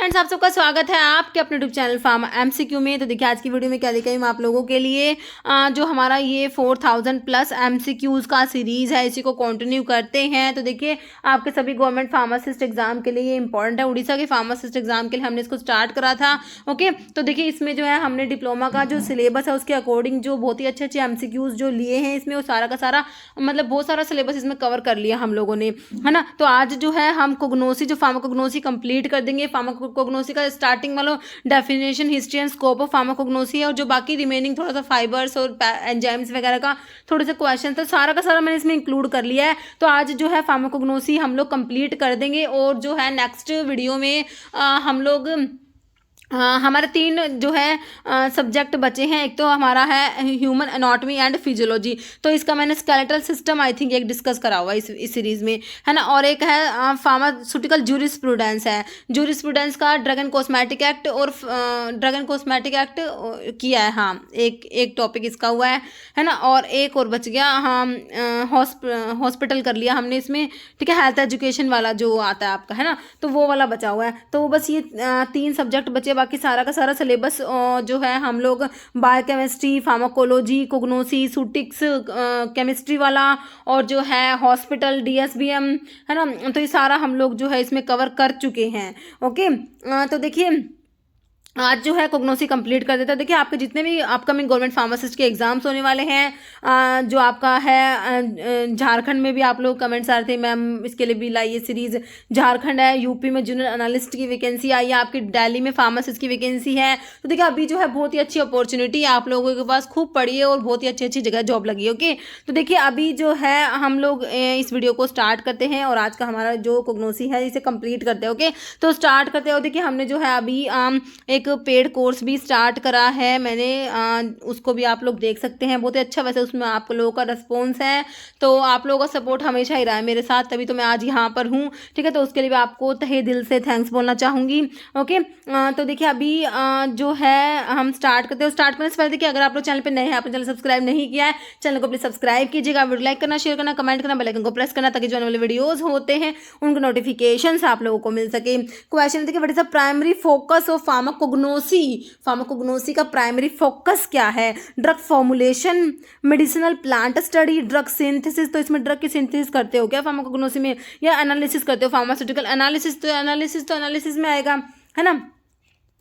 Friends, आप सबका स्वागत है आपके अपने यूट्यूब चैनल फार्मा एमसीक्यू में। तो देखिए आज की वीडियो में क्या लेकर आई हूँ आप लोगों के लिए, जो हमारा ये 4000 प्लस एमसीक्यूज़ का सीरीज़ है, इसी को कंटिन्यू करते हैं। तो देखिए आपके सभी गवर्नमेंट फार्मासिस्ट एग्जाम के लिए ये इंपॉर्टेंट है। उड़ीसा के फार्मासिस्ट एग्जाम के लिए हमने इसको स्टार्ट करा था। ओके, तो देखिए इसमें जो है हमने डिप्लोमा का जो सिलेबस है उसके अकॉर्डिंग जो बहुत ही अच्छे अच्छे एमसीक्यूज़ जो लिए हैं इसमें, वो सारा का सारा मतलब बहुत सारा सिलेबस इसमें कवर कर लिया हम लोगों ने, है ना। तो आज जो है हम कोग्नोसी जो फार्माकोग्नोसी कंप्लीट कर देंगे। फार्माकोग्नोसी का स्टार्टिंग वाला definition, history and scope of pharmacognosy है, और जो बाकी रिमेनिंग थोड़ा सा फाइबर्स और एंजाइम्स वगैरह का थोड़े से क्वेश्चन, तो सारा का सारा मैंने इसमें इंक्लूड कर लिया है। तो आज जो है फार्माकोग्नोसी हम लोग कंप्लीट कर देंगे, और जो है नेक्स्ट वीडियो में हम लोग हमारे 3 जो है सब्जेक्ट बचे हैं। एक तो हमारा है ह्यूमन एनाटॉमी एंड फिजियोलॉजी, तो इसका मैंने स्केलेटल सिस्टम आई थिंक एक डिस्कस करा हुआ इस सीरीज़ में, है ना। और एक है फार्मास्यूटिकल जूरिस्प्रूडेंस है, जूरिस्प्रूडेंस का ड्रग एंड कॉस्मेटिक एक्ट और ड्रग एंड कॉस्मेटिक एक्ट किया है। हाँ, एक टॉपिक इसका हुआ है ना। और एक और बच गया, हाँ हॉस्पिटल कर लिया हमने इसमें, ठीक है। हेल्थ एजुकेशन वाला जो आता है आपका, है ना, तो वो वाला बचा हुआ है। तो बस ये 3 सब्जेक्ट बचे, बाकी सारा का सारा सिलेबस जो है हम लोग बायोकेमिस्ट्री, फार्माकोलॉजी, कोग्नोसी, सूटिक्स केमिस्ट्री वाला, और जो है हॉस्पिटल डीएसबीएम, है ना, तो ये सारा हम लोग जो है इसमें कवर कर चुके हैं। ओके, तो देखिए आज जो है कोग्नोसी कंप्लीट कर देता है। देखिए आपके जितने भी अपकमिंग गवर्नमेंट फार्मासिस्ट के एग्जाम्स होने वाले हैं, जो आपका है झारखंड में भी आप लोग कमेंट्स आ रहे थे मैम इसके लिए भी लाइए सीरीज़। झारखंड है, यूपी में जूनियर एनालिस्ट की वैकेंसी आई है, आपकी दिल्ली में फार्मासिस्ट की वैकेंसी है। तो देखिए अभी जो है बहुत ही अच्छी अपॉर्चुनिटी है आप लोगों के पास, खूब पढ़िए और बहुत ही अच्छी अच्छी जगह जॉब लगी। ओके, तो देखिए अभी जो है हम लोग इस वीडियो को स्टार्ट करते हैं, और आज का हमारा जो कोग्नोसी है इसे कंप्लीट करते हैं। ओके, तो स्टार्ट करते हैं। देखिए हमने जो है अभी एक पेड कोर्स भी स्टार्ट करा है मैंने, उसको भी आप लोग देख सकते हैं, बहुत ही अच्छा वैसे उसमें आप लोगों का रिस्पॉन्स है। तो आप लोगों का सपोर्ट हमेशा ही रहा है मेरे साथ, तभी तो मैं आज यहाँ पर हूँ, ठीक है। तो उसके लिए भी आपको तहे दिल से थैंक्स बोलना चाहूँगी। ओके, तो देखिए अभी जो है हम स्टार्ट करते हैं। स्टार्ट करने से पहले देखिए अगर आप लोग चैनल पर नए हैं, आपने चैनल सब्सक्राइब नहीं किया है, चैनल को प्लीज सब्सक्राइब कीजिएगा, वीडियो लाइक करना, शेयर करना, कमेंट करना, बेल आइकन को प्रेस करना, ताकि जो आने वाले वीडियोज होते हैं उनके नोटिफिकेशन आप लोगों को मिल सके। क्वेश्चन देखिए, what is the primary focus of pharmacognosy? Pharmacognosy का प्राइमरी फोकस क्या है? Drug formulation, medicinal plant study, drug synthesis. तो इसमें ड्रग की सिंथेसिस करते हो क्या फार्माकोग्नोसी में, या एनालिसिस करते हो? फार्मास्यूटिकल एनालिसिस, तो एनालिसिस में आएगा, है ना।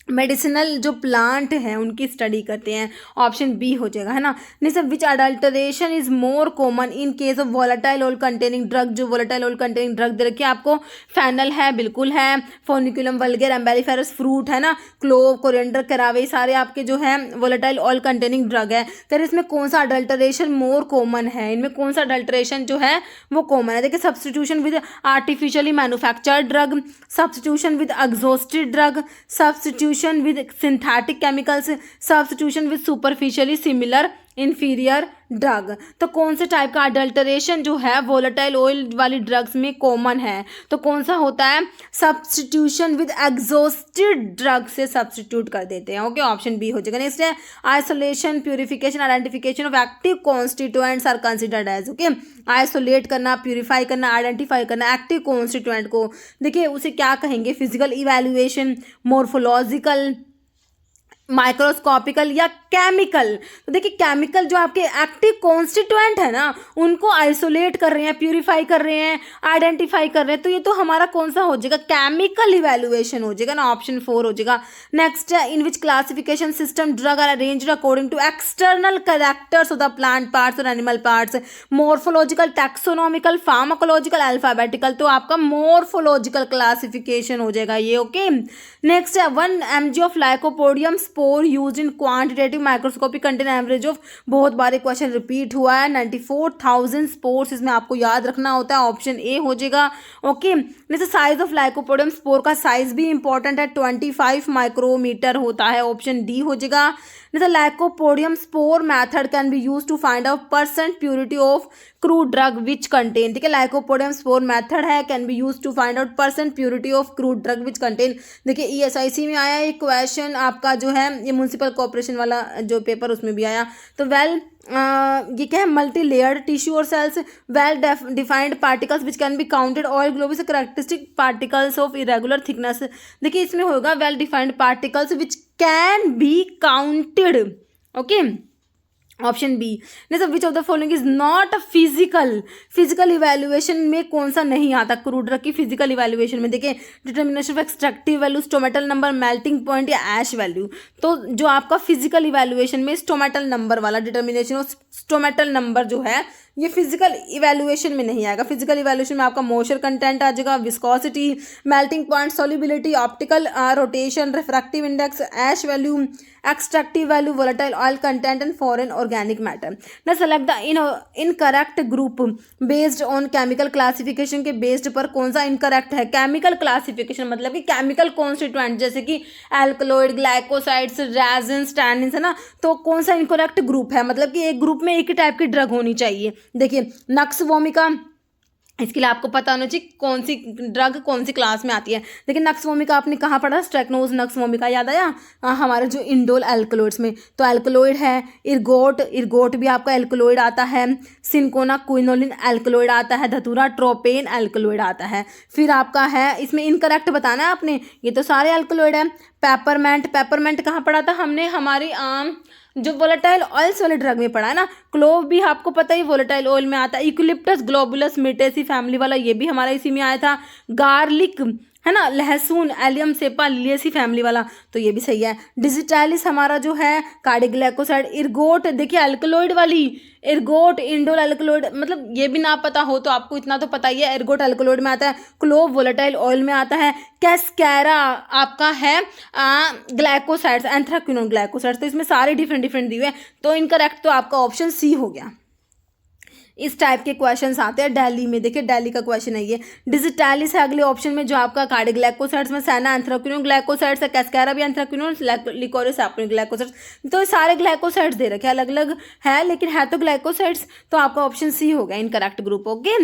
मेडिसिनल जो प्लांट हैं उनकी स्टडी करते हैं, ऑप्शन बी हो जाएगा, है ना। नहीं sir, which adulteration is more common in case of volatile oil containing drug? जो वोलेटाइल ऑयल कंटेनिंग ड्रग दे रखी है आपको, फेनल है, बिल्कुल है, फोनिकुलम वल्गर, एम्बेलिफेरस फ्रूट, है ना, क्लोव, कोरिएंडर, करावे, सारे आपके जो है वोलेटाइल ऑयल कंटेनिंग ड्रग है। तो इसमें कौन सा अडल्टरेशन मोर कॉमन है? इनमें कौन सा अडल्टरेशन जो है वो कॉमन है? देखिए, substitution with artificially manufactured drug, substitution with exhausted drug, substitution with synthetic chemicals, substitution with superficially similar inferior drug. तो कौन से टाइप का अडल्टरेशन जो है वोलेटाइल ऑयल वाली ड्रग्स में कॉमन है? तो कौन सा होता है? सब्सटीट्यूशन विद एग्जॉस्टेड ड्रग से सब्सटीट्यूट कर देते हैं। ओके, ऑप्शन बी हो जाएगा। नेक्स्ट है isolation, purification, identification of active constituents are considered as. Okay, isolate करना, प्यूरिफाई करना, आइडेंटिफाई करना एक्टिव कॉन्स्टिट्यूएंट को, देखिए उसे क्या कहेंगे? फिजिकल इवेल्युएशन, मोर्फोलॉजिकल, माइक्रोस्कोपिकल या केमिकल। तो देखिए केमिकल जो आपके एक्टिव कॉन्स्टिट्यूएंट है ना, उनको आइसोलेट कर रहे हैं, प्यूरिफाई कर रहे हैं, आइडेंटिफाई कर रहे हैं, तो ये तो हमारा कौन सा हो जाएगा? केमिकल इवेल्युएशन हो जाएगा ना, ऑप्शन 4 हो जाएगा। नेक्स्ट है in which classification system drug are arranged according to external characters of the plant parts और animal parts? Morphological, taxonomical, pharmacological, alphabetical. तो आपका मोर्फोलॉजिकल क्लासिफिकेशन हो जाएगा ये। ओके, नेक्स्ट है 1 mg of lycopodium spore used in quantitative microscopy contain average of, बहुत बार question repeat हुआ है, 94,000 स्पोर्स इसमें आपको याद रखना होता है, ऑप्शन ए हो जाएगा। ओके, जैसे साइज ऑफ लाइकोपोडियम स्पोर का साइज भी इंपॉर्टेंट है, 25 माइक्रोमीटर होता है, ऑप्शन डी हो जाएगा। जैसे lycopodium spore method can be use to find out percent purity of crude drug which contain, ठीक है। लाइकोपोडियम स्पोर मैथड है, can be use to find out percent purity of crude drug which contain. देखिए ESIC में आया एक question आपका जो है, ये म्यूनसिपल कॉर्पोरेशन वाला जो पेपर उसमें भी आया। तो वेल ये क्या है, मल्टी लेयर्ड टिश्यू और cells, well defined particles which can be counted, oil globe is characteristic particles of irregular thickness. देखिए इसमें होगा well defined particles which can be counted. Okay, option B. जैसे which of the following is not physical, physical evaluation में कौन सा नहीं आता crude drug की फिजिकल इवेल्युएशन में? देखिए determination of extractive value, stomatal number, melting point या ऐश वैल्यू। तो जो आपका फिजिकल इवेल्युएशन में स्टोमेटल नंबर वाला डिटर्मिनेशन ऑफ स्टोमेटल नंबर जो है ये फिजिकल इवेल्युएशन में नहीं आएगा। फिजिकल इवेल्युएशन में आपका मॉइस्चर कंटेंट आ जाएगा, viscosity, melting point, solubility, optical rotation, refractive index, ash value, extractive value, volatile oil content and foreign organic matter. ना select the incorrect group based on chemical classification के based पर कौन सा incorrect है? Chemical classification मतलब कि chemical constituent जैसे कि एल्कलॉइड, ग्लाइकोसाइड्स, रेजिन्स, टैनिन्स है ना, तो कौन सा इनकरेक्ट ग्रुप है? मतलब कि एक ग्रुप में एक ही टाइप की ड्रग होनी चाहिए। देखिए नक्स वोमिका, इसके लिए आपको पता होना चाहिए कौन सी ड्रग कौन सी क्लास में आती है। देखिए नक्स वोमिका आपने कहाँ पढ़ा? स्ट्रेक्नोज नक्स वोमिका याद आया? हमारे जो इंडोल एल्कलॉइड्स में, तो एल्कलॉइड है। इर्गोट, इर्गोट भी आपका एल्कलॉइड आता है। सिंकोना क्विनोलिन एल्कलॉइड आता है। धतूरा ट्रोपेन एल्कलॉइड आता है। फिर आपका है इसमें इनकरेक्ट बताना है आपने, ये तो सारे एल्कलॉइड है। पेपरमेंट, पेपरमेंट कहाँ पढ़ा था हमने? हमारी जो वोलेटाइल ऑयल्स वाले ड्रग में पड़ा है ना। क्लोव भी आपको पता ही वोलेटाइल ऑयल में आता है। यूकलिप्टस ग्लोबुलस मिर्टेसी फैमिली वाला ये भी हमारा इसी में आया था। गार्लिक है ना, लहसुन एलियम सेपा लिलियेसी फैमिली वाला, तो ये भी सही है। डिजिटैलिस हमारा जो है कार्डिग्लाइकोसाइड। इर्गोट देखिए एल्कलॉइड वाली, इर्गोट इंडोल एल्कलॉइड, मतलब ये भी ना पता हो तो आपको इतना तो पता ही है, इर्गोट एल्कलॉइड में आता है। क्लोव वोलेटाइल ऑयल में आता है। कैस्कैरा आपका है ग्लाइकोसाइड्स, एंथ्राक्विनोन ग्लाइकोसाइड्स। तो इसमें सारे डिफरेंट डिफरेंट दिए हुए हैं, तो इनकरेक्ट तो आपका ऑप्शन सी हो गया। इस टाइप के क्वेश्चंस आते हैं दिल्ली में। देखिए दिल्ली का क्वेश्चन है ये। डिजिटैलिस है अगले ऑप्शन में जो आपका कार्डिग्लाइकोसाइड्स में, सैना एंथ्राक्विनोन ग्लाइकोसाइड्स है, कैस्कैरा भी एंथ्राक्विनोन, लिकोरिस एप्रिन ग्लाइकोसाइड्स। तो ये सारे ग्लाइकोसाइड्स दे रखे अलग अलग है लेकिन है तो ग्लाइकोसाइड्स, तो आपका ऑप्शन सी हो गया इनकरेक्ट ग्रुप। ओके,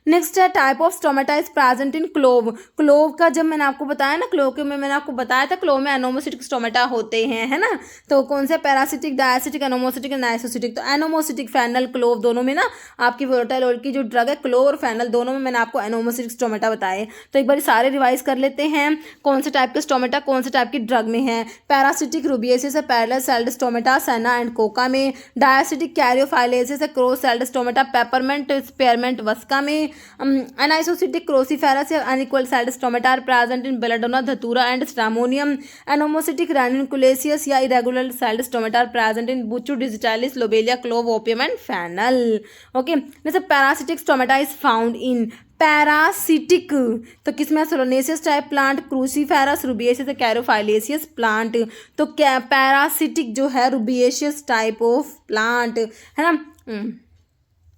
नेक्स्ट है type of stomata is present in clove. Clove का जब मैंने आपको बताया ना, क्लोव के में मैंने आपको बताया था क्लोव में एनोमोसिटिक स्टोमेटा होते हैं, है ना। तो कौन से? पैरासिटिक, डायसिटिक, एनोमोसिटिक, नाइसोसिटिक। तो एनोमोसिटिक फेनल क्लोव दोनों में ना आपकी वोलेटाइल ऑयल की जो ड्रग है क्लोव और फेनल दोनों में मैंने आपको एनोमोसिटिक स्टोमेटा बताए। तो एक बार सारे रिवाइज कर लेते हैं कौन से टाइप के स्टोमेटा कौन से टाइप की ड्रग में है। पैरासिटिक रूबिएसिस है parallel celled stomata senna and coca में। डायसिटिक कैरियोफाइलेसिस है cross celled stomata peppermint spearmint vasaka में। अनाइसोसिटिक क्रोसीफेरस या unequal celled stomata are present in belladonna, datura and stramonium. Anomocytic ranunculaceous या irregular celled stomata are present in buchu, digitalis, lobelia, clove, opium and fennel. Okay, जैसे paracytic stomata is found in paracytic, तो किसमें? Solanaceous type plant, cruciferous, rubiaceous, caryophyllaceous plant. तो क्या parasitic जो है रूबिएशियस type of plant है ना।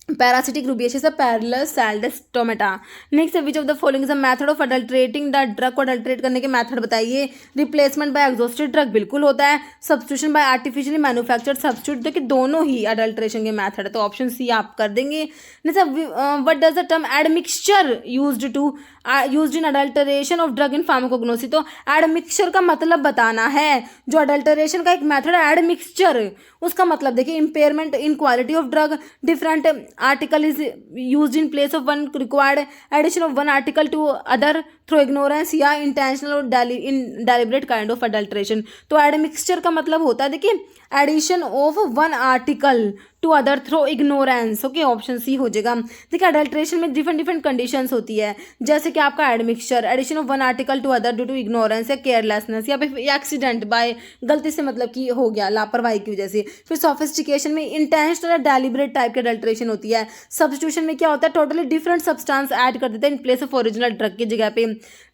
Paracytic rubiaceous है parallel celled stomata. Next which of the following is a method of adulterating the drug को अडल्ट्रेट करने के मेथड बताइए। रिप्लेसमेंट बाय एग्जॉस्टेड ड्रग बिल्कुल होता है। Substitution by artificially manufactured substitute, देखिए दोनों ही अडल्ट्रेशन के मेथड है, तो ऑप्शन सी आप कर देंगे। What does the term admixture used in adulteration of drug in pharmacognosy. तो एडमिक्सचर का मतलब बताना है। जो अडल्टरेशन का एक मेथड है एडमिक्सचर, उसका मतलब देखिए impairment in quality of drug, different article is used in place of one required, addition of one article to other through ignorance या इंटेंशनल और डेलिब्रेट काइंड ऑफ अडल्ट्रेशन। तो एडमिक्सचर का मतलब होता है देखिए addition of one article to other through ignorance. Okay, option C हो जाएगा। देखिए अडल्ट्रेशन में डिफरेंट डिफरेंट कंडीशंस होती है, जैसे कि आपका admixture, addition of one article to other due to ignorance या केयरलेसनेस या फिर एक्सीडेंट बाय गलती से, मतलब कि हो गया लापरवाही की वजह से। फिर सोफिस्टिकेशन में इंटेंशनल या डेलिब्रेट टाइप की अडल्ट्रेशन होती है। सब्स्टिट्यूशन में क्या होता है? टोटली डिफरेंट सब्सटेंस ऐड कर देते हैं in place of original drug की जगह पे।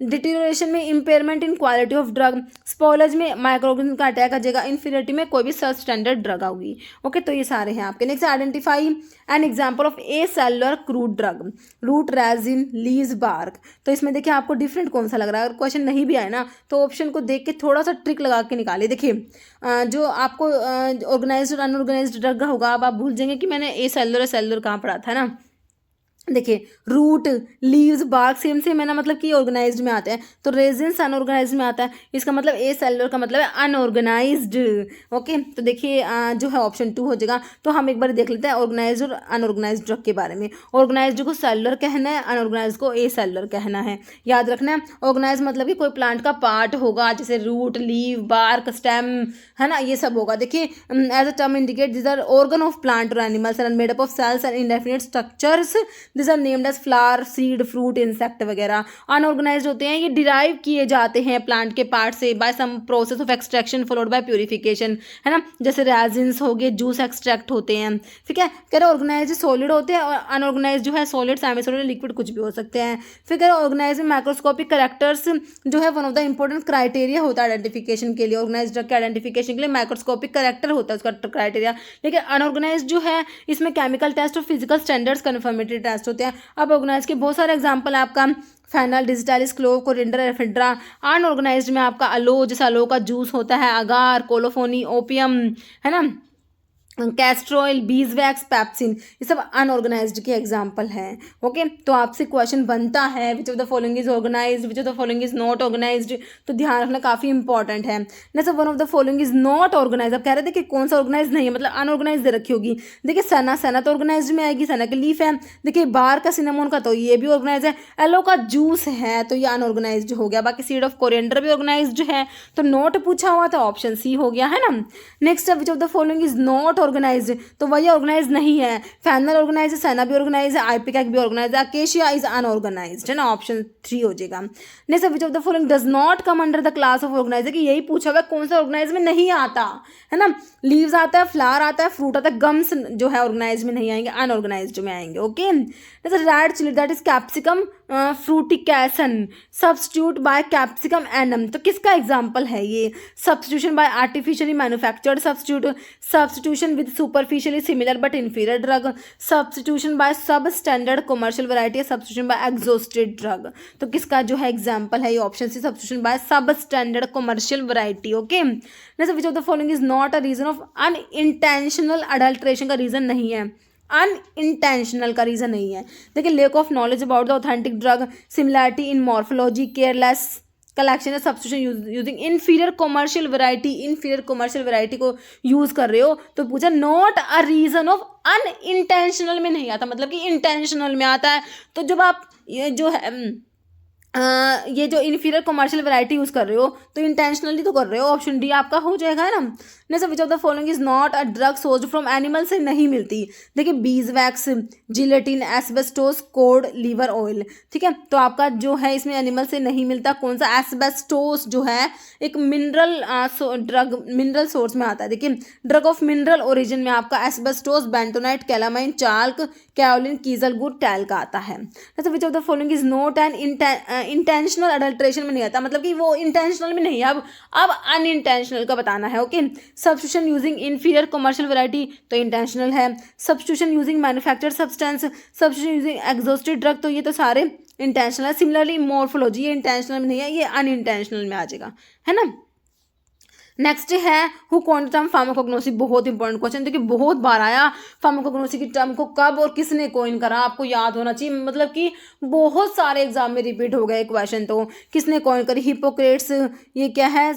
डिटीरियोरेशन में impairment in quality of drug. Spoilage में माइक्रोऑर्गेनिज्म का अटैक आ जाएगा। इन्फीरियरिटी में कोई भी सब स्टैंडर्ड ड्रग आऊगी। ओके, तो ये सारे हैं आपके। Next identify an example of a cellular crude drug. Root, resin, leaves, bark. तो इसमें देखिए आपको डिफरेंट कौन सा लग रहा है। अगर क्वेश्चन नहीं भी आए ना तो ऑप्शन को देख के थोड़ा सा ट्रिक लगा के निकालिए। देखिए जो आपको ऑर्गेनाइज्ड और अनऑर्गेनाइज्ड ड्रग होगा, अब आप भूल जाएंगे कि मैंने ए सेलुलर कहाँ पढ़ा था ना। देखिए root, leaves, bark same same है ना, मतलब कि ऑर्गेनाइज्ड में आते हैं। तो रेजिन्स अनऑर्गेनाइज्ड में आता है, इसका मतलब ए सेलुलर का मतलब है अनऑर्गेनाइज्ड। ओके, तो देखिए जो है ऑप्शन 2 हो जाएगा। तो हम एक बार देख लेते हैं ऑर्गेनाइज्ड और अनऑर्गेनाइज्ड ड्रग के बारे में। ऑर्गेनाइज्ड को सेलुलर कहना है, अनऑर्गेनाइज्ड को ए सेलुलर कहना है, याद रखना है। ऑर्गेनाइज मतलब कि कोई प्लांट का पार्ट होगा, जैसे रूट, लीव, बार्क, स्टेम, है ना, ये सब होगा। देखिए as a term indicate this are organ of plant और animals and made up of cells and indefinite structures. This are named as flower, seed, fruit, insect वगैरह। अनऑर्गेनाइज्ड होते हैं, ये डिराइव किए जाते हैं प्लांट के पार्ट से by some process of extraction followed by purification, है ना, जैसे रेजिन्स हो गए, जूस एक्सट्रैक्ट होते हैं। ठीक है, कह रहे ऑर्गेनाइज्ड सॉलिड होते हैं और अनऑर्गेनाइज्ड जो है सॉलिड, सेमी सॉलिड, लिक्विड कुछ भी हो सकते हैं। फिर कह रहे ऑर्गेनाइज्ड में माइक्रोस्कोपिक कैरेक्टर्स जो है one of the important criteria होता है आइडेंटिफिकेशन के लिए। ऑर्गेनाइज्ड ड्रग के आइडेंटिफिकेशन के लिए माइक्रोस्कोपिक कैरेक्टर होता है उसका क्राइटेरिया। लेकिन अनऑर्गेनाइज्ड जो है इसमें केमिकल टेस्ट और फिजिकल स्टैंडर्ड्स कन्फर्मेटरी टेस्ट होते हैं। अब ऑर्गेनाइज्ड के बहुत सारे एग्जाम्पल है आपका fennel, digitalis, clove, coriander, ephedra. Unorganised में आपका अलो, जैसे अलो का जूस होता है, अगार, कोलोफोनी, ओपियम, है ना, कैस्ट्रोइल, बीजवैक्स, पैप्सिन, ये सब अनऑर्गेनाइज्ड के एग्जाम्पल हैं। ओके, तो आपसे क्वेश्चन बनता है which of the following is organised, which of the following is not organised, तो ध्यान रखना काफी इंपॉर्टेंट है। Next one of the following is not organise, अब कह रहे थे कि कौन सा ऑर्गेनाइज नहीं है, मतलब अनऑर्गेनाइज दे रखी होगी। देखिए सना, सना तो ऑर्गेनाइज्ड में आएगी, सना की लीफ है। देखिए बार का, सिनेमोन का, तो ये भी ऑर्गेनाइज है। एलो का जूस है तो ये अनऑर्गेनाइज्ड हो गया। बाकी सीड ऑफ कोरिएंडर भी ऑर्गेनाइज्ड है, तो नॉट पूछा हुआ तो ऑप्शन सी हो गया, है ना। Next which of the following is not organised, तो वही ऑर्गेनाइज नहीं है। फैनल ऑर्गेनाइज है, सेना भी ऑर्गेनाइज है, आइपिकैक भी ऑर्गेनाइज है, अकेशिया इज अनऑर्गेनाइज्ड, है ना, ऑप्शन 3 हो जाएगा। Next which of the following does not come under the class of organise, कि यही पूछा हुआ कौन सा ऑर्गेनाइज में नहीं आता, है ना। लीव्स आता है, फ्लावर आता है, फ्रूट आता है, गम्स जो है ऑर्गेनाइज में नहीं आएंगे, अनऑर्गेनाइज्ड में आएंगे। Okay, red chilli that is capsicum frutescens, substitute by capsicum annuum, तो किसका एग्जाम्पल है ये। Substitution by artificially manufactured substitute, substitution with superficially similar but inferior drug, substitution by substandard commercial variety, substitution by exhausted drug, तो किसका जो है example है ये option C, substitution by substandard commercial variety. Okay, next which of the following is not a reason of unintentional adulteration, का reason नहीं है, unintentional का रीजन नहीं है। देखिए lack of knowledge about the authentic drug, similarity in morphology, careless collection है, substitution using inferior commercial variety, inferior commercial variety को use कर रहे हो, तो पूछा not a reason of unintentional में नहीं आता, मतलब कि इंटेंशनल में आता है। तो जब आप ये जो है ये जो इन्फीरियर कमर्शियल वैरायटी यूज कर रहे हो तो इंटेंशनली तो कर रहे हो, ऑप्शन डी आपका हो जाएगा, है ना। Next which of the following is not a drug sourced from animal, से नहीं मिलती। देखिए beeswax, gelatin, asbestos, cod, liver oil, ठीक है, तो आपका जो है इसमें एनिमल से नहीं मिलता। कौन सा, एस्बेस्टोस जो है एक मिनरल ड्रग, मिनरल सोर्स में आता है। देखिए ड्रग ऑफ मिनरल ओरिजिन में आपका asbestos, bentonite, calamine, chalk, कैओलिन, कीजलगुड, tail का आता है। Next which of the following is not N intentional adulteration में नहीं आता, मतलब कि वो इंटेंशनल में नहीं है, अब अनइंटेंशनल का बताना है। Okay, substitution using inferior commercial variety तो इंटेंशनल है। Substitution using manufactured substance, substitution using exhausted drug, तो ये तो सारे इंटेंशनल है। सिमिलरली मॉर्फोलॉजी ये इंटेंशनल में नहीं है, ये अनइंटेंशनल में आ जाएगा, है ना। नेक्स्ट है who coined the term pharmacognosy, बहुत इंपॉर्टेंट क्वेश्चन, देखिए बहुत बार आया फार्माकोग्नोसी की टर्म को कब और किसने कॉइन करा, आपको याद होना चाहिए, मतलब कि बहुत सारे एग्जाम में रिपीट हो गए क्वेश्चन। तो किसने कॉइन करी, हिपोक्रेट्स, ये क्या है,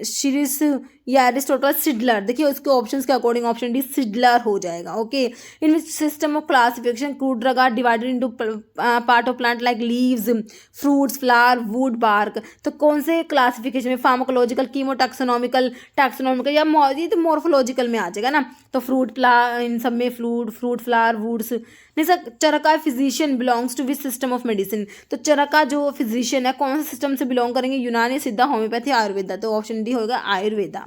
शिरिस या एरिस्टोटल, सिडलर। देखिए उसके ऑप्शंस के अकॉर्डिंग ऑप्शन डी सिडलर हो जाएगा। Okay, in which system of classification crude drug are divided into part of plant like leaves, fruits, flower, wood, bark, तो कौन से क्लासिफिकेशन में, फार्माकोलॉजिकल, कीमोटैक्सोनॉमिकल, टैक्सोनॉमिकल या ये तो मॉर्फोलॉजिकल में आ जाएगा ना। तो फ्रूट इन सब में फ्रूट, फ्लावर, वुड्स। नहीं sir, Charaka physician belongs to which system of medicine, तो चरका जो फिजिशियन है कौन सा सिस्टम से बिलोंग करेंगे, यूनानी, सिद्धा, होम्योपैथी, आयुर्वेदा, तो ऑप्शन डी होगा आयुर्वेदा।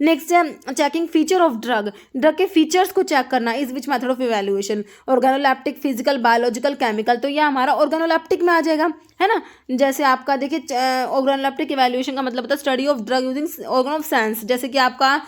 नेक्स्ट है checking feature of drug, drug के फीचर्स को चेक करना, is which method of evaluation, organoleptic, physical, biological, chemical, तो ये हमारा ऑर्गेनोलैप्टिक में आ जाएगा, है ना। जैसे आपका देखिए ऑर्गेनोलैप्टिक इवैल्यूएशन का मतलब होता है study of drug using organ of sense, जैसे कि आपका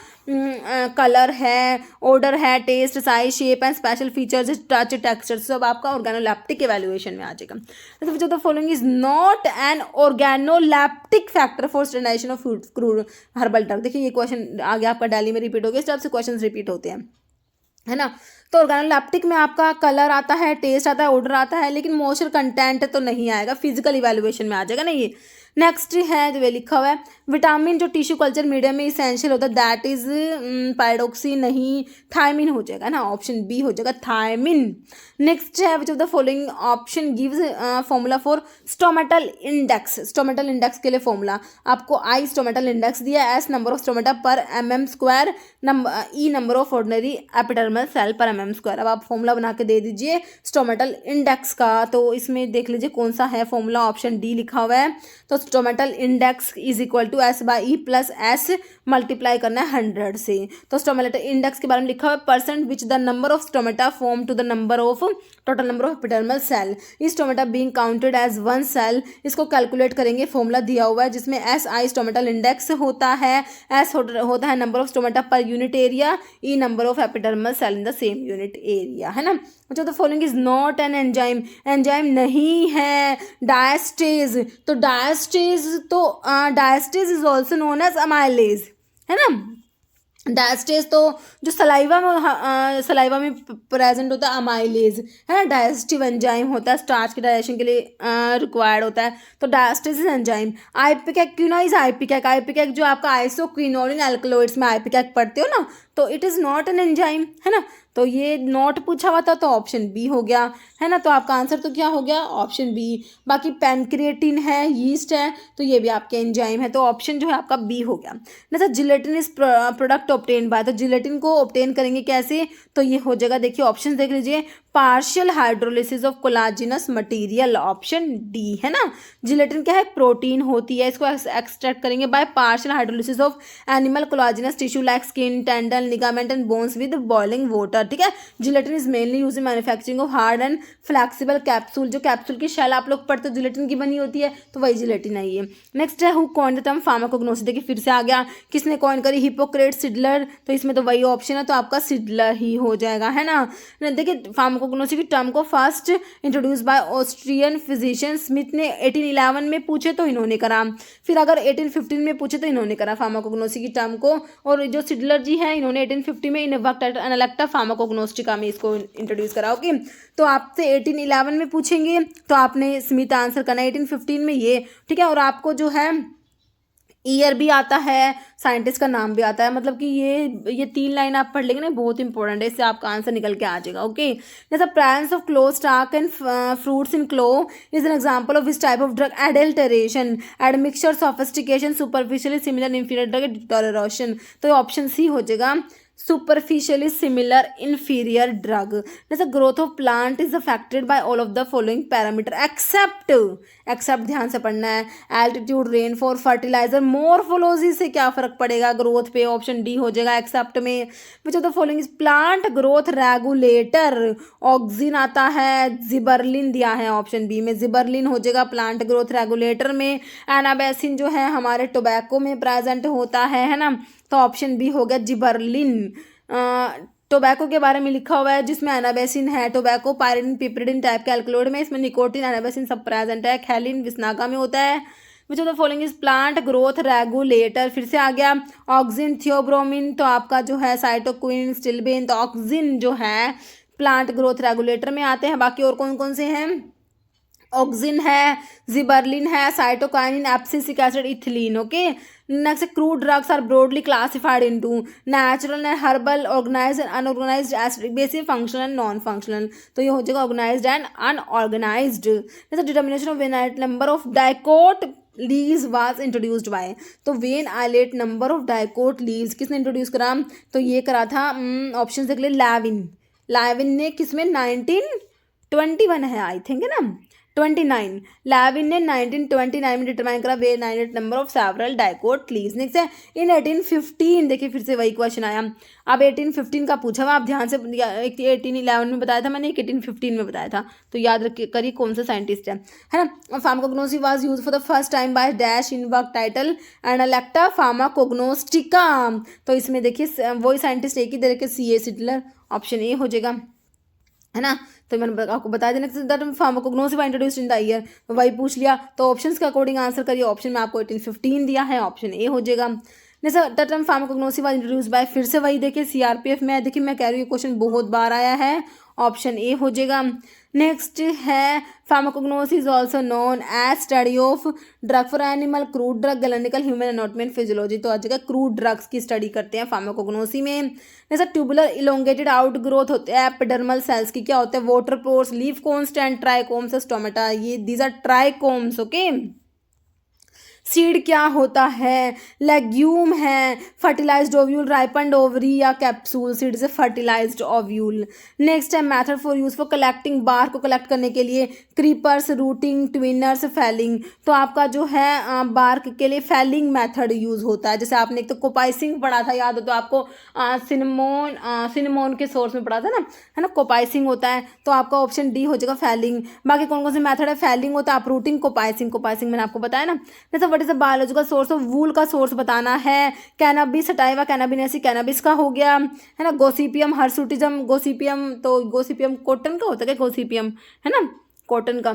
कलर है, ऑर्डर है, taste, size, shape and special features, touch, texture, सब आपका ऑर्गेनोलैप्टिक इवैल्यूएशन में आ जाएगा। तो which of the following is not an organoleptic factor for standardisation of crude herbal drug. देखिए ये क्वेश्चन आगे आपका डेली में रिपीट हो गया, इस टाइप से क्वेश्चन रिपीट होते हैं। है ना। तो ऑर्गेनोलेप्टिक में आपका कलर आता है, टेस्ट आता है, ऑर्डर आता है, लेकिन मॉइस्चर कंटेंट तो नहीं आएगा, फिजिकल इवैल्यूएशन में आ जाएगा ना ये। नेक्स्ट है जो लिखा हुआ है विटामिन जो टिश्यू कल्चर मीडियम में इसेंशियल होता है, दैट इज पायरोक्सी नहीं, थायमिन हो जाएगा ना, ऑप्शन बी हो जाएगा थायमिन। नेक्स्ट है which of the following option gives formula for stomatal index. Stomatal index के लिए फॉर्मूला आपको आई स्टोमेटल इंडेक्स दिया है, S number of stomata per mm square, E number of ordinary epidermal cell per mm square. अब आप formula बना के दे दीजिए स्टोमेटल इंडेक्स का, तो इसमें देख लीजिए कौन सा है फॉर्मूला, ऑप्शन डी लिखा हुआ है। तो stomatal index is equal to S by E plus S multiply करना है 100 से। तो स्टोमेटल इंडेक्स के बारे में लिखा हुआ है percent which the number of stomata form to the number of total number of epidermal cell, इस stomata being counted as one cell. इसको कैलकुलेट करेंगे, फॉर्मूला दिया हुआ है जिसमें एस आई स्टोमेटल इंडेक्स होता है, एस होता है number of stomata per unit area, E number of epidermal cell in the same unit area, है ना। अच्छा the following is not an enzyme, enzyme नहीं है। डायस्टेज, तो diastase is also known as amylase, है ना। डायस्टेज तो जो सलाइवा में प्रेजेंट होता है अमाइलेज, है ना, डाइजेस्टिव एंजाइम होता है, स्टार्च के डाइजेशन के लिए रिक्वायर्ड होता है, तो डायस्टेज इज एंजाइम। आइपिकैक क्यों ना इज आइपिकैक, आइपिकैक जो आपका आइसोक्विनोलिन एल्कलॉइड्स में आइपिकैक पढ़ते हो ना, तो it is not an enzyme, है ना। तो ये नॉट पूछा हुआ था तो ऑप्शन बी हो गया, है ना। तो आपका आंसर तो क्या हो गया, ऑप्शन बी। बाकी पैनक्रिएटिन है, यीस्ट है, तो ये भी आपके एंजाइम है, तो ऑप्शन जो है आपका बी हो गया। जैसे gelatin is product obtain bye, तो जिलेटिन को ऑब्टेन करेंगे कैसे, तो ये हो जाएगा, देखिए ऑप्शन देख लीजिए, partial hydrolysis of collagenous material, option D, है ना। जिलेटिन क्या है, प्रोटीन होती है, इसको एक्सट्रैक्ट करेंगे by partial hydrolysis of animal collagenous tissue like skin, tendon, ligament and bones with boiling water, ठीक है। Gelatin is mainly use in manufacturing of hard and flexible capsule, जो कैप्सूल की शेल आप लोग पढ़ते हो जिलेटिन की बनी होती है, तो वही जिलेटिन है ये। नेक्स्ट है हु कॉइन्ड द टर्म फार्माकोग्नोसिस, देखिए फिर से आ गया, किसने कॉइन करी, हिपोक्रेट्स, सिडलर, तो इसमें तो वही ऑप्शन है, तो आपका सिडलर ही हो जाएगा, है ना। देखिए फार्माकोग्नोसिस की टर्म को first introduce by Austrian physician Smith ने 1811 में पूछे तो इन्होंने करा, फिर अगर 1815 में पूछे तो इन्होंने करा फार्माकोग्नोसिस की टर्म को, और जो सिडलर जी है इन्होंने 1850 में एनालेक्टा फार्माकोग्नोस्टिका में इसको इंट्रोड्यूस करा। ओके, तो आपसे 1811 में पूछेंगे तो आपने स्मिथ आंसर करना है, 1815 में ये, ठीक है। और आपको जो है ईयर भी आता है, साइंटिस्ट का नाम भी आता है, मतलब कि ये 3 लाइन आप पढ़ लेंगे ना, बहुत इंपॉर्टेंट है, इससे आपका आंसर निकल के आ जाएगा। ओके, जैसे presence of clove stalk and fruits in clove is an example of this type of drug adulteration, admixture, sophistication, superficially similar inferior drug deterioration, तो ऑप्शन सी हो जाएगा, superficially similar inferior drug। जैसे growth of plant is affected by all of the following parameter except ध्यान से पढ़ना है, altitude, rainfall, fertilizer, morphology से क्या फर्क पड़ेगा ग्रोथ पे, ऑप्शन डी हो जाएगा एक्सेप्ट में। which of the following is plant growth regulator, auxin आता है, जिबरलिन दिया है ऑप्शन बी में, जिबरलिन हो जाएगा प्लांट ग्रोथ रेगुलेटर में। एनाबेसिन जो है हमारे टोबैको में प्रेजेंट होता है ना, तो ऑप्शन बी हो गया जिबरलिन। टोबैको के बारे में लिखा हुआ है जिसमें एनाबेसिन है, टोबैको पायरिडिन पिपरिडिन टाइप के एल्कलॉइड में, इसमें निकोटिन एनाबेसिन सब प्रेजेंट है। खैलिन विस्नागा में होता है। Which of the following is plant growth regulator, फिर से आ गया ऑक्सिन, थियोब्रोमिन, तो आपका जो है साइटोक्विन, स्टिलबेन, तो ऑक्सिन जो है प्लांट ग्रोथ रेगुलेटर में आते हैं। बाकी और कौन कौन से हैं, ऑक्सिन है, जिबरलिन है, cytokinin, abscisic acid, ethylene. Okay, next crude drugs are broadly classified into natural and herbal, organised and unorganised, acidic basic, functional and non functional, तो ये हो जाएगा ऑर्गेनाइज्ड एंड अनऑर्गेनाइज्ड। जैसे determination of vein islet number of dicot leaves was introduced by, तो vein islet number of dicot leaves किसने introduce करा, तो ये करा था ऑप्शन देख ले, लैविन ने किसमें 1921 है आई थिंक, है ना 29, लैविन ने 1929 में डिटरमाइन करा vein islet number of several dicot leaves. Next है इन 1815, देखिए फिर से वही क्वेश्चन आया, अब 1815 का पूछा हुआ, आप ध्यान से, 1811 में बताया था मैंने, 1815 में बताया था, तो याद करिए कौन सा साइंटिस्ट है ना। Pharmacognosis was use for the first time by dash in work title Analecta Pharmacognostica, तो इसमें देखिए वही साइंटिस्ट एक ही तरह के सी ए सिडलर, ऑप्शन ए हो जाएगा, है ना। तो मैंने आपको बता देना फार्माकोग्नोसिस इंट्रोड्यूस्ड इन द ईयर, तो वही पूछ लिया, तो ऑप्शंस के अकॉर्डिंग आंसर करिए, ऑप्शन में आपको 1815 दिया है, ऑप्शन ए हो जाएगा। जैसे the term pharmacognosy was introduce by, फिर से वही देखिए सीआरपीएफ में, देखिए मैं कह रही हूँ ये क्वेश्चन बहुत बार आया है, ऑप्शन ए हो जाएगा। नेक्स्ट है pharmacognosy is also known as study of drug for animal, crude drug, galenical, human anatomy and physiology. तो आ जाएगा क्रूड ड्रग्स की स्टडी करते हैं फार्माकोग्नोसी में। जैसे ट्यूबुलर इलोंगेटेड आउट ग्रोथ होते हैं एपिडर्मल सेल्स की, क्या होते हैं water pores, leaf constant, trichomes, stomata, ये these are trichomes. Okay, seed क्या होता है, लेग्यूम है, फर्टिलाइज्ड ओव्यूल, राइपन्ड ओवरी या कैप्सूल, सीड से फर्टिलाइज्ड ओव्यूल। नेक्स्ट है method for use for collecting, bark को कलेक्ट करने के लिए, क्रीपर्स, रूटिंग, ट्विनर्स, फैलिंग। तो आपका जो है बार्क के लिए फैलिंग मेथड यूज होता है। जैसे आपने एक तो कोपाइसिंग पढ़ा था, याद हो तो आपको सिनेमोन के सोर्स में पढ़ा था ना, है ना, कोपाइसिंग होता है, तो आपका ऑप्शन डी हो जाएगा फैलिंग। बाकी कौन कौन से मेथड है, फैलिंग होता है, अपरूटिंग, कोपाइसिंग मैंने आपको बताया ना। जैसे what is the biological source of wool का सोर्स बताना है, कैनाबिस, सटाइवा, कैनाबिनेसी, कैनाबिस का हो गया, है ना, गोसिपियम, हर्सुटिज्म, गोसिपियम, तो गोसिपियम कॉटन का होता है क्या, गोसिपियम है ना कॉटन का।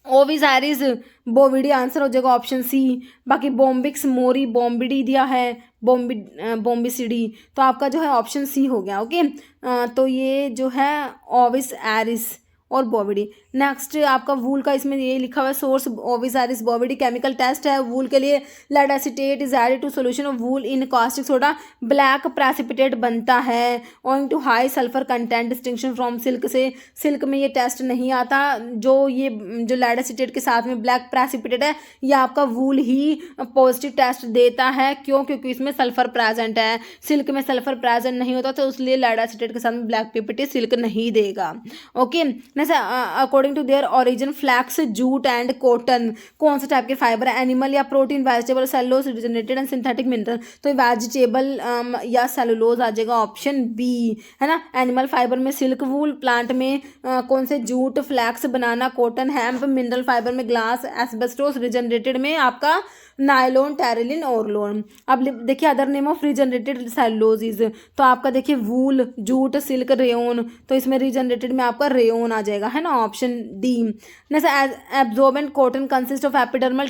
ओविस एरिस बोविडी आंसर हो जाएगा ऑप्शन सी। बाकी बोम्बिक्स, मोरी, बोम्बिडी दिया है, बोम्बिसिडी, तो आपका जो है ऑप्शन सी हो गया। ओके, तो ये जो है ओविस एरिस और बोविडी। नेक्स्ट आपका वूल का इसमें ये लिखा हुआ है source Ovis aries Bovidae, chemical test है वूल के लिए, lead acetate is added to solution of wool in caustic soda, black precipitate बनता है owing to high sulphur content, distinction from silk से, सिल्क में ये टेस्ट नहीं आता, जो लेड एसीटेट के साथ में ब्लैक प्रेसिपिटेट है ये आपका वूल ही पॉजिटिव टेस्ट देता है। क्यों? क्योंकि इसमें सल्फर प्रेजेंट है, सिल्क में सल्फर प्रेजेंट नहीं होता, तो इसलिए लेड एसीटेट के साथ में ब्लैक पिपिटी सिल्क नहीं देगा। ओके, जैसे according to their origin flax, jute and cotton कौन से टाइप के फाइबर है, एनिमल या protein, vegetable, cellulose, regenerated and synthetic mineral, तो वेजिटेबल या सेलुलोज आ जाएगा ऑप्शन बी, है ना। एनिमल फाइबर में सिल्क वूल, प्लांट में कौन से jute, flax, banana, cotton, hemp, mineral fibre में ग्लास, एस्बेस्टोस, रिजनरेटेड में आपका नायलॉन, टेरिलिन, ओरलोन। अब देखिए other name of regenerated celluloses, तो आपका देखिए वूल, जूट, सिल्क, रेयोन, तो इसमें रिजनरेटेड में आपका रेयोन आ जाएगा, है ना, ऑप्शन डी। जैसे absorbent cotton consist of epidermal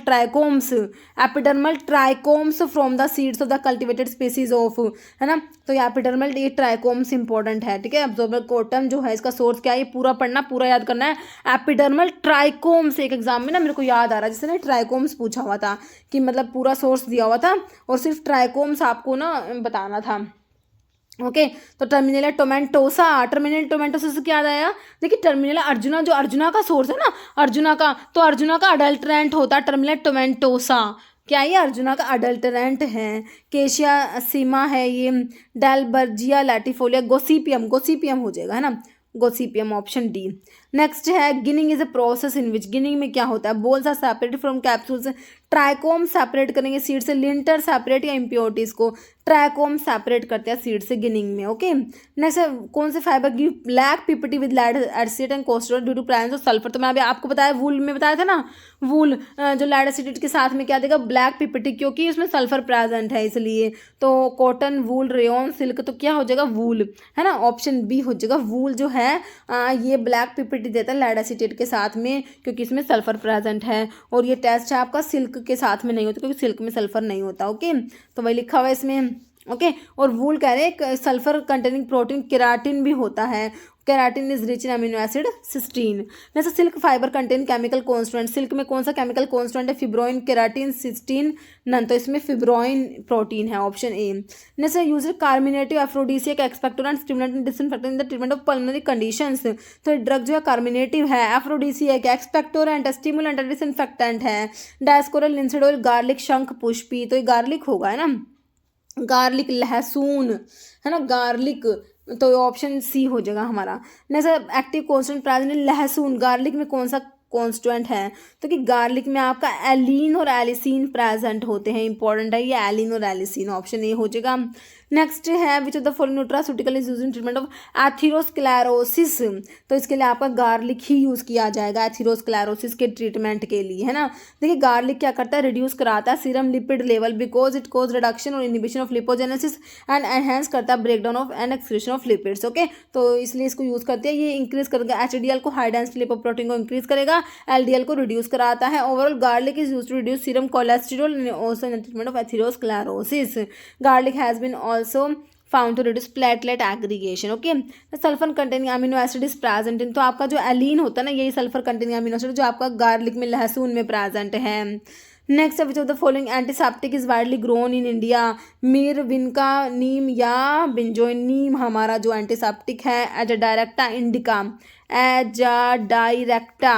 trichomes from the seeds of the cultivated species of, है ना, तो ये एपिडर्मल ये ट्राइकोम्स इंपॉर्टेंट है, ठीक है। एब्जॉर्बेंट कॉटन जो है इसका सोर्स क्या है, ये पूरा पढ़ना, पूरा याद करना है। एपिडर्मल ट्राइकोम्स एक एग्जाम में ना मेरे को याद आ रहा है, जिससे ना ट्राइकोम्स पूछा हुआ था कि मतलब पूरा सोर्स दिया हुआ था और सिर्फ ट्राइकोम्स आपको ना बताना था। ओके, तो टर्मिनेला टोमेंटोसा से क्या याद आया, देखिए टर्मिनेला अर्जुना, जो अर्जुना का सोर्स है ना, अर्जुना का, तो अर्जुना का अडल्टरेंट होता है टर्मिनेला टोमेंटोसा, क्या ये अर्जुना का अडल्टरेंट है। केशिया सीमा है ये, डेलबर्जिया लैटिफोलिया, गोसिपियम हो जाएगा, है ना, गोसिपियम ऑप्शन डी। नेक्स्ट है ginning is a process in which, ginning में क्या होता है, bolls are separated from capsules, trichome separate करेंगे सीड से, लिंटर सेपरेट या इम्प्योरिटीज को, ट्राइकोम सेपरेट करते हैं सीड से गिनिंग में। ओके, नेक्स्ट कौन से fibre give black PPT with lead acid and costol due to presence of sulphur, तो मैं अभी आपको बताया वूल में बताया था ना, वूल जो लेड एसिड के साथ में क्या देगा, ब्लैक पीपीटी, क्योंकि उसमें सल्फर प्रेजेंट है इसलिए। तो कॉटन, वूल, रेयन, सिल्क, तो क्या हो जाएगा वूल, है ना, ऑप्शन बी हो जाएगा। वूल जो है ये ब्लैक पीपीटी देता है लेड एसिड के साथ में, क्योंकि इसमें सल्फर प्रेजेंट है, और ये टेस्ट है आपका सिल्क के साथ में नहीं होता, क्योंकि सिल्क में सल्फर नहीं होता। ओके, तो वही लिखा हुआ है इसमें। ओके, और वूल कह रहे हैं सल्फर कंटेनिंग प्रोटीन केराटिन भी होता है, keratin is rich in amino acid cysteine. जैसे silk fibre contain chemical constant, silk में कौन सा केमिकल कॉन्स्टेंट है, फिब्रोइन, केराटिन, सिस्टीन, नन, तो इसमें फिब्रोइन प्रोटीन है, ऑप्शन ए। जैसे use carminative aphrodisiac expectorant stimulant disinfectant in the treatment of pulmonary conditions, तो ड्रग जो है कार्मिनेटिव है, एफ्रोडीसियक, एक्सपेक्टोरेंट, स्टिमुलेंट, डिसइंफेक्टेंट है, डायस्कोरल, लिंसिड ऑयल, गार्लिक, शंख पुष्पी, तो ये गार्लिक होगा, है ना, गार्लिक, लहसुन, है ना, गार्लिक, तो ऑप्शन सी हो जाएगा हमारा। जैसे एक्टिव कॉन्स्टेंट प्रेजेंट इन लहसुन, गार्लिक में कौन सा कॉन्स्टेंट है, तो कि गार्लिक में आपका एलिन और एलिसिन प्रेजेंट होते हैं, इंपॉर्टेंट है ये एलिन और एलिसिन, ऑप्शन ए हो जाएगा। नेक्स्ट है which of the following nutraceutical is used in treatment of atherosclerosis, तो इसके लिए आपका गार्लिक ही यूज़ किया जाएगा एथेरोस्क्लेरोसिस के ट्रीटमेंट के लिए, है ना। देखिए गार्लिक क्या करता है, रिड्यूस कराता है serum lipid level, because it cause reduction और inhibition of lipogenesis and enhance करता है breakdown of and excretion of lipids. Okay, तो इसलिए इसको यूज़ करते हैं, ये इंक्रीज करेगा एचडीएल को, हाई डेंसिटी लिपोप्रोटीन को इंक्रीज करेगा, करेगा, LDL को रिड्यूस कराता है। Overall garlic is used to reduce serum cholesterol and also in treatment of atherosclerosis. Garlic has been also found to reduce platelet aggregation. Okay, sulphur containing amino acid is present in, तो आपका जो एलीन होता है ना, यही sulphur containing amino acid जो आपका garlic में, लहसुन में प्रेजेंट है। Next, which of the following antiseptic is widely grown in India? Myrrh, vinca, neem या बिंजोइन? नीम हमारा जो एंटीसेप्टिक है, Azadirachta indica, Azadirachta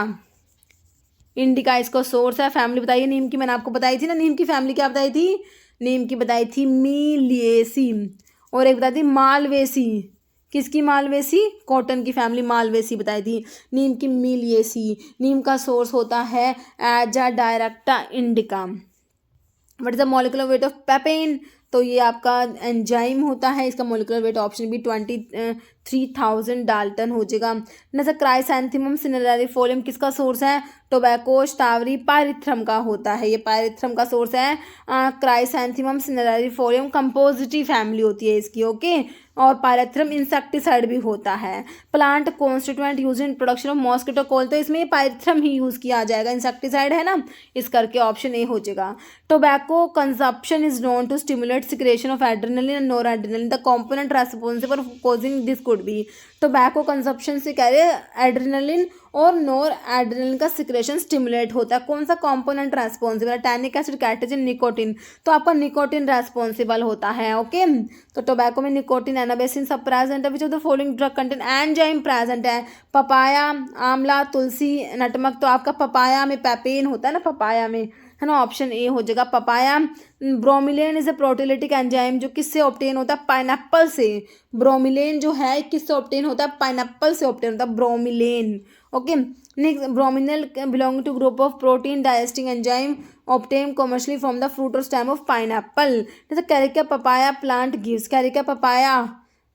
indica इसका सोर्स है। फैमिली बताइए नीम की, मैंने आपको बताई थी ना, नीम की फैमिली क्या बताई थी? नीम की बताई थी मीलिएसी, और एक बताई थी मालवेसी। किसकी मालवेसी? कॉटन की फैमिली मालवेसी बताई थी। नीम की मीलिएसी। नीम का सोर्स होता है Azadirachta indica. What is the molecular weight of papain? तो ये आपका एंजाइम होता है, इसका मॉलिक्यूलर वेट ऑप्शन भी 23,000 डाल्टन हो जाएगा। नेक्स्ट, क्राइसैंथेमम सिनेलरिफोलियम किसका सोर्स है? टोबैको, स्टावरी, पायरिथ्रम का होता है, ये पायरिथ्रम का सोर्स है। क्राइसैंथेमम सिनेलरिफोलियम कंपोजिटी फैमिली होती है इसकी। ओके, और पायरिथ्रम इंसेक्टिसाइड भी होता है। Plant constituent use in production of mosquito coil, तो इसमें पायरिथ्रम ही यूज किया जाएगा, इंसेक्टिसाइड है ना, इस करके ऑप्शन ए हो जाएगा। Tobacco consumption is known to stimulate secretion of adrenaline and nor adrenaline, the component responsible for causing this could be. Tobacco consumption से कह रहे एड्रेनलिन और नोर एड्रेनलिन का सिक्रेशन स्टिमुलेट होता है। कौन सा कंपोनेंट रेस्पॉन्सिबल है? टैनिक एसिड, कैटेजिन, निकोटिन, तो आपका निकोटिन रेस्पॉन्सिबल होता है। ओके, तो टोबैको में निकोटिन, एनाबेसिन सब प्रेजेंट है। Which of the following drug contain enzyme present है? पपाया, आंवला, तुलसी, नटमक, तो आपका पपाया में पेपेन होता है ना, पपाया में, है ना, ऑप्शन ए हो जाएगा पपाया। ब्रोमिलेन इज ए प्रोटीलिटिक एंजाइम, जो किससे ऑब्टेन होता है? पाइनएप्पल से। ब्रोमिलेन जो है किससे ऑब्टेन होता है? पाइनएप्पल से ऑब्टेन होता है bromelain. Okay, next, bromelain belonging to group of protein digesting enzyme obtain commercially from the fruit और स्टेम ऑफ पाइनएप्पल। जैसे Carica papaya plant gives, Carica papaya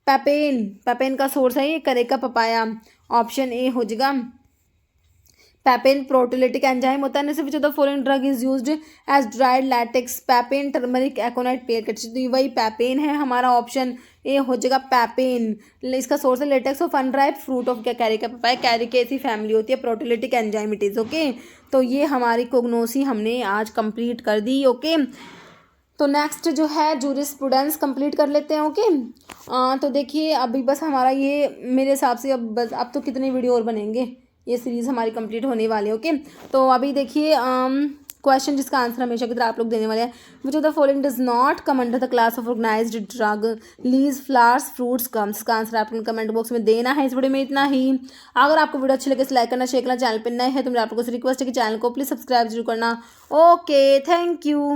papain, papain का सोर्स है ये कैरिका पपाया, ऑप्शन ए हो जाएगा। Papain प्रोटीलिटिक enzyme होता है। Which of the following drug is used as dried latex? Papain, turmeric, aconite, पेरकेट, तो वही पैपेन है हमारा, ऑप्शन ए हो जाएगा पैपेन। इसका सोर्स है latex of unripe fruit of क्या? कैरिका पपाया, कैरिकेसी फैमिली होती है, प्रोटीलिटिक एंजाइम इट इज। ओके, तो ये हमारी कोग्नोसी हमने आज कंप्लीट कर दी। ओके, तो नेक्स्ट जो है जूरिस्प्रूडेंस कंप्लीट कर लेते हैं। ओके, तो देखिए अभी बस हमारा ये मेरे हिसाब से अब तो कितने वीडियो और बनेंगे, ये सीरीज़ हमारी कंप्लीट होने वाली है। ओके, तो अभी देखिए क्वेश्चन जिसका आंसर हमेशा की तरह आप लोग देने वाले हैं। Which of the following does not come under the class of organized drug? Leaves, flowers, fruits, gums. इसका आंसर आप लोग कमेंट बॉक्स में देना है। इस वीडियो में इतना ही। अगर आपको वीडियो अच्छी लगे तो लाइक करना, शेयर करना, चैनल पर नए हैं तो मेरे आप लोगों से रिक्वेस्ट है कि चैनल को प्लीज़ सब्सक्राइब जरूर करना। Okay, thank you.